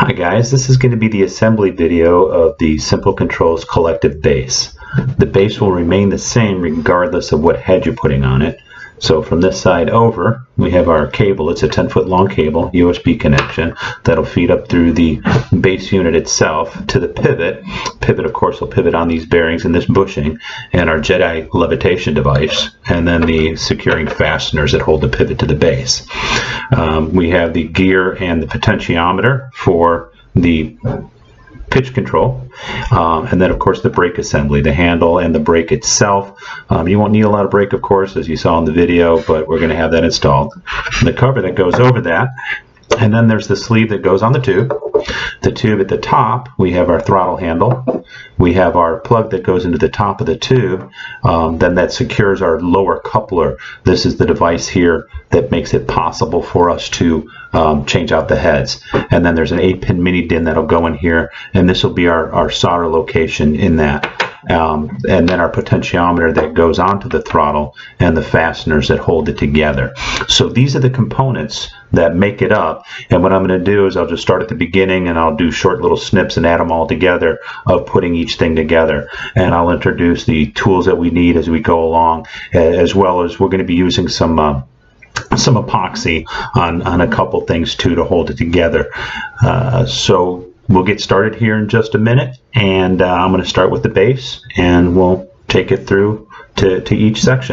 Hi guys, this is going to be the assembly video of the Simple Controls collective base. The base will remain the same regardless of what head you're putting on it. So from this side over, we have our cable. It's a 10-foot long cable, USB connection, that'll feed up through the base unit itself to the pivot. Pivot, of course, will pivot on these bearings and this bushing, and our Jedi levitation device, and then the securing fasteners that hold the pivot to the base. We have the gear and the potentiometer for the pitch control, and then of course the brake assembly, the handle and the brake itself. You won't need a lot of brake, of course, as you saw in the video, but we're going to have that installed. The cover that goes over that, and then there's the sleeve that goes on the tube. The tube at the top, we have our throttle handle. We have our plug that goes into the top of the tube, then that secures our lower coupler. This is the device here that makes it possible for us to change out the heads. And then there's an 8-pin mini DIN that'll go in here, and this will be our solder location in that. And then our potentiometer that goes onto the throttle and the fasteners that hold it together. So these are the components that make it up, and what I'm going to do is I'll just start at the beginning and I'll do short little snips and add them all together of putting each thing together, and I'll introduce the tools that we need as we go along, as well as we're going to be using some epoxy on a couple things too to hold it together. So we'll get started here in just a minute, and I'm going to start with the base and we'll take it through to each section.